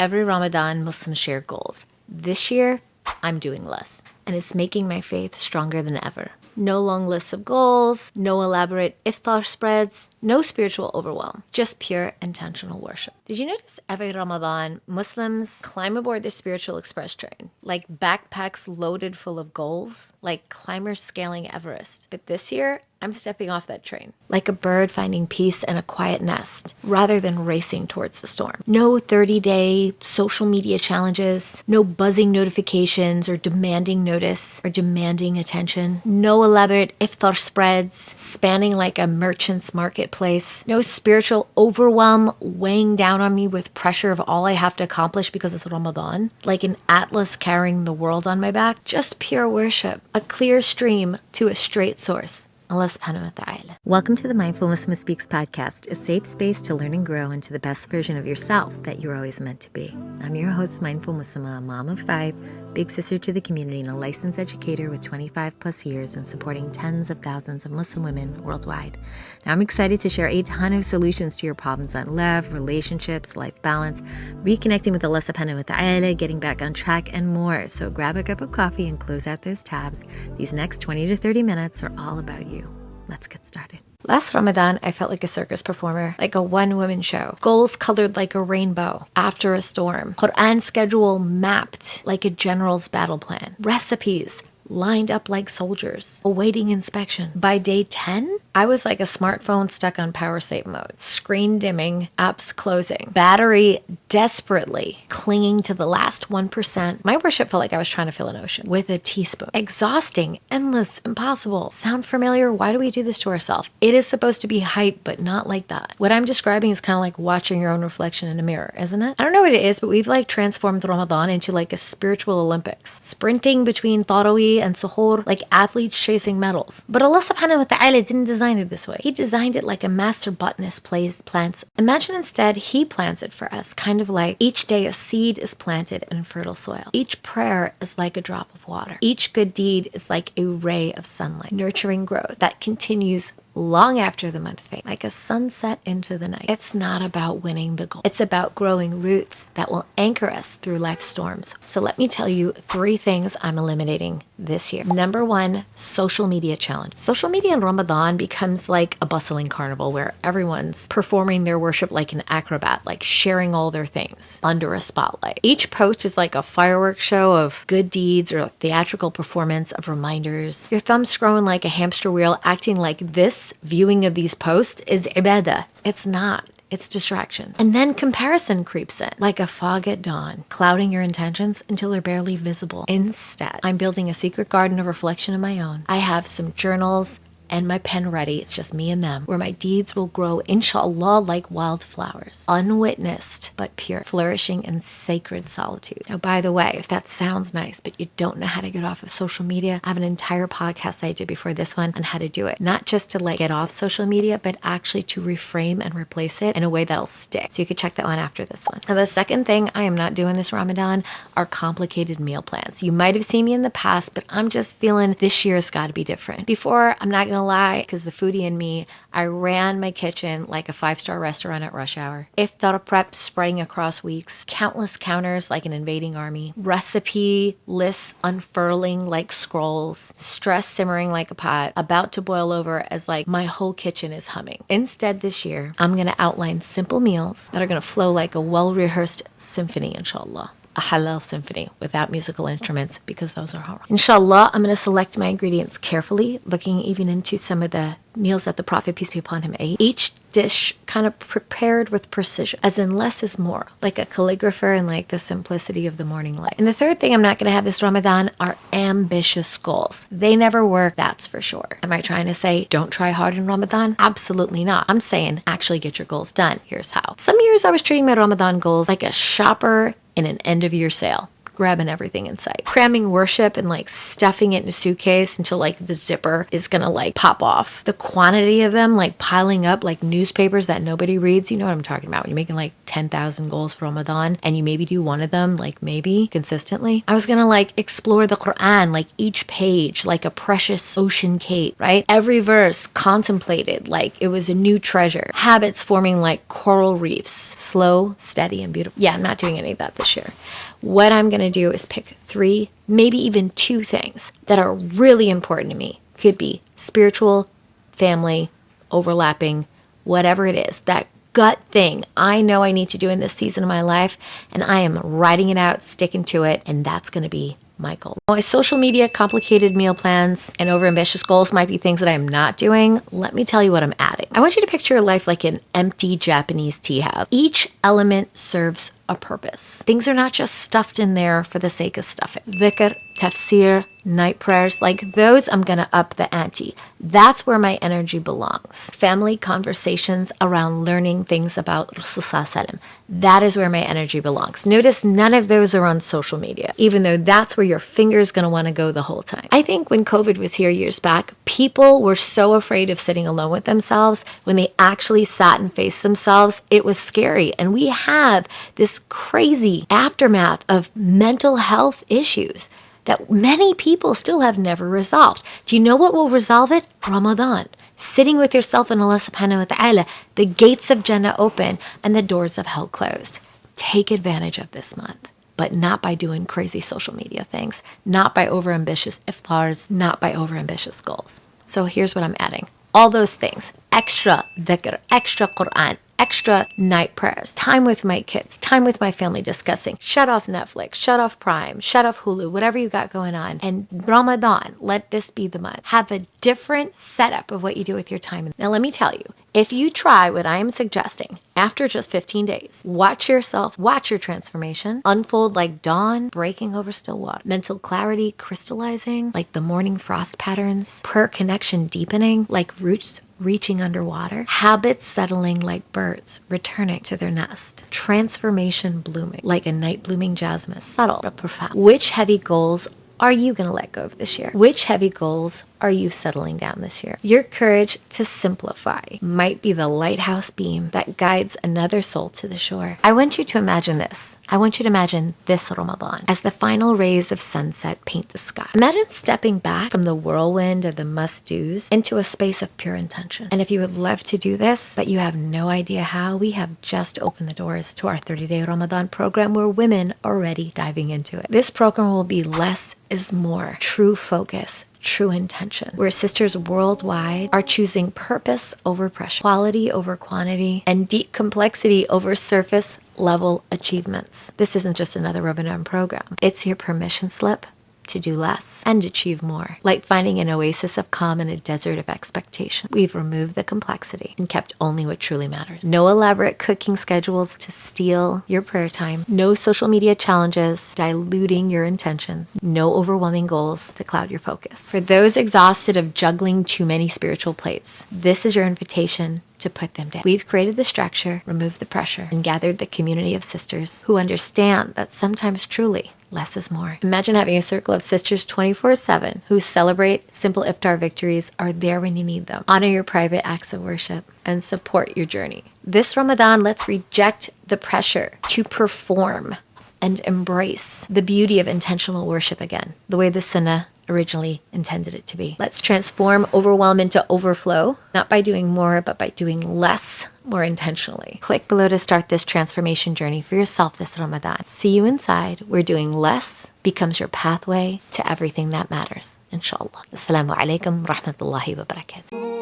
Every Ramadan, Muslims share goals. This year, I'm doing less, and it's making my faith stronger than ever. No long lists of goals, no elaborate iftar spreads, no spiritual overwhelm, just pure intentional worship. Did you notice every Ramadan, Muslims climb aboard the spiritual express train, like backpacks loaded full of goals, like climbers scaling Everest? But this year, I'm stepping off that train, like a bird finding peace in a quiet nest, rather than racing towards the storm. No 30-day social media challenges, no buzzing notifications or demanding notice or demanding attention, no elaborate iftar spreads spanning like a merchant's marketplace, no spiritual overwhelm weighing down on me with pressure of all I have to accomplish because it's Ramadan, like an atlas carrying the world on my back. Just pure worship, a clear stream to a straight source. Allah subhanahu wa ta'ala. Welcome to the Mindful Muslimah Speaks podcast, a safe space to learn and grow into the best version of yourself that you're always meant to be. I'm your host, Mindful Muslimah, a mom of 5, big sister to the community, and a licensed educator with 25 plus years and supporting tens of thousands of Muslim women worldwide. Now I'm excited to share a ton of solutions to your problems on love, relationships, life balance, reconnecting with Allah subhanahu wa ta'ala, getting back on track, and more. So grab a cup of coffee and close out those tabs. These next 20 to 30 minutes are all about you. Let's get started. Last Ramadan, I felt like a circus performer, like a one-woman show. Goals colored like a rainbow after a storm. Quran schedule mapped like a general's battle plan. Recipes lined up like soldiers, awaiting inspection. By day 10, I was like a smartphone stuck on power save mode. Screen dimming, apps closing, battery desperately clinging to the last 1%. My worship felt like I was trying to fill an ocean with a teaspoon. Exhausting, endless, impossible. Sound familiar? Why do we do this to ourselves? It is supposed to be hype, but not like that. What I'm describing is kind of like watching your own reflection in a mirror, isn't it? I don't know what it is, but we've like transformed Ramadan into like a spiritual Olympics. Sprinting between Tarawih and Suhoor like athletes chasing medals. But Allah subhanahu wa ta'ala didn't design it this way. He designed it like a master botanist plants. Imagine instead he plants it for us, kind of like each day a seed is planted in fertile soil. Each prayer is like a drop of water. Each good deed is like a ray of sunlight, nurturing growth that continues long after the month fades, like a sunset into the night. It's not about winning the goal. It's about growing roots that will anchor us through life's storms. So let me tell you 3 things I'm eliminating this year. Number 1, social media challenge. Social media in Ramadan becomes like a bustling carnival where everyone's performing their worship like an acrobat, like sharing all their things under a spotlight. Each post is like a fireworks show of good deeds or a theatrical performance of reminders. Your thumb's scrolling like a hamster wheel, acting like this viewing of these posts is ibadah. It's not. It's distraction. And then comparison creeps in, like a fog at dawn, clouding your intentions until they're barely visible. Instead, I'm building a secret garden of reflection of my own. I have some journals and my pen ready. It's just me and them, where my deeds will grow, inshallah, like wildflowers, unwitnessed but pure, flourishing in sacred solitude. Now, by the way, if that sounds nice, but you don't know how to get off of social media, I have an entire podcast I did before this one on how to do it. Not just to like get off social media, but actually to reframe and replace it in a way that'll stick. So you could check that one after this one. Now, the second thing I am not doing this Ramadan are complicated meal plans. You might have seen me in the past, but I'm just feeling this year's got to be different. Before, I'm not gonna lie, because the foodie in me, I ran my kitchen like a 5-star restaurant at rush hour. Iftar prep spreading across weeks, countless counters like an invading army, recipe lists unfurling like scrolls, stress simmering like a pot, about to boil over as like my whole kitchen is humming. Instead this year, I'm gonna outline simple meals that are gonna flow like a well-rehearsed symphony, inshallah. A halal symphony without musical instruments, because those are haram. Inshallah, I'm going to select my ingredients carefully, looking even into some of the meals that the Prophet, peace be upon him, ate. Each dish kind of prepared with precision, as in less is more, like a calligrapher and like the simplicity of the morning light. And the third thing I'm not going to have this Ramadan are ambitious goals. They never work, that's for sure. Am I trying to say don't try hard in Ramadan? Absolutely not. I'm saying actually get your goals done. Here's how. Some years I was treating my Ramadan goals like a shopper in an end-of-year sale. grabbing everything in sight. Cramming worship and like stuffing it in a suitcase until like the zipper is gonna like pop off. The quantity of them like piling up like newspapers that nobody reads. You know what I'm talking about. When you're making like 10,000 goals for Ramadan and you maybe do one of them, like maybe consistently. I was gonna like explore the Quran, like each page, like a precious ocean cape, right? Every verse contemplated like it was a new treasure. Habits forming like coral reefs, slow, steady, and beautiful. Yeah, I'm not doing any of that this year. What I'm gonna do is pick 3, maybe even 2 things that are really important to me. Could be spiritual, family, overlapping, whatever it is, that gut thing I know I need to do in this season of my life, and I am writing it out, sticking to it, and that's going to be my goal. My social media, complicated meal plans, and overambitious goals might be things that I'm not doing. Let me tell you what I'm adding. I want you to picture your life like an empty Japanese tea house. Each element serves a purpose. Things are not just stuffed in there for the sake of stuffing. Dhikr, tafsir, night prayers, like those, I'm gonna up the ante. That's where my energy belongs. Family conversations around learning things about Rasulullah. That is where my energy belongs. Notice none of those are on social media, even though that's where your finger's gonna wanna go the whole time. I think when COVID was here years back, people were so afraid of sitting alone with themselves. When they actually sat and faced themselves, it was scary. And we have this crazy aftermath of mental health issues that many people still have never resolved. Do you know what will resolve it? Ramadan. Sitting with yourself and Allah subhanahu wa ta'ala, the gates of Jannah open and the doors of hell closed. Take advantage of this month, but not by doing crazy social media things, not by overambitious iftars, not by overambitious goals. So here's what I'm adding. All those things, extra dhikr, extra Quran, extra night prayers, time with my kids, time with my family discussing, shut off Netflix, shut off Prime, shut off Hulu, whatever you got going on. And Ramadan, let this be the month. Have a different setup of what you do with your time. Now, let me tell you, if you try what I am suggesting, after just 15 days, watch yourself, watch your transformation unfold like dawn breaking over still water, mental clarity crystallizing like the morning frost patterns, prayer connection deepening like roots reaching underwater, habits settling like birds returning to their nest, transformation blooming like a night blooming jasmine, subtle but profound. Which heavy goals are you going to let go of this year? Which heavy goals are you settling down this year? Your courage to simplify might be the lighthouse beam that guides another soul to the shore. I want you to imagine this. I want you to imagine this Ramadan as the final rays of sunset paint the sky. Imagine stepping back from the whirlwind of the must-dos into a space of pure intention. And if you would love to do this, but you have no idea how, we have just opened the doors to our 30-day Ramadan program where women are already diving into it. This program will be less is more, true focus, true intention, where sisters worldwide are choosing purpose over pressure, quality over quantity, and deep complexity over surface level achievements. This isn't just another Ramadan program. It's your permission slip to do less and achieve more. Like finding an oasis of calm in a desert of expectation. We've removed the complexity and kept only what truly matters. No elaborate cooking schedules to steal your prayer time. No social media challenges diluting your intentions. No overwhelming goals to cloud your focus. For those exhausted of juggling too many spiritual plates, this is your invitation to put them down. We've created the structure, removed the pressure, and gathered the community of sisters who understand that sometimes truly less is more. Imagine having a circle of sisters 24/7 who celebrate simple iftar victories, are there when you need them, honor your private acts of worship, and support your journey. This Ramadan, let's reject the pressure to perform and embrace the beauty of intentional worship again, the way the Sunnah originally intended it to be. Let's transform overwhelm into overflow, not by doing more, but by doing less more intentionally. Click below to start this transformation journey for yourself this Ramadan. See you inside, where doing less becomes your pathway to everything that matters, inshallah. Assalamu alaikum rahmatullahi wa barakatuh.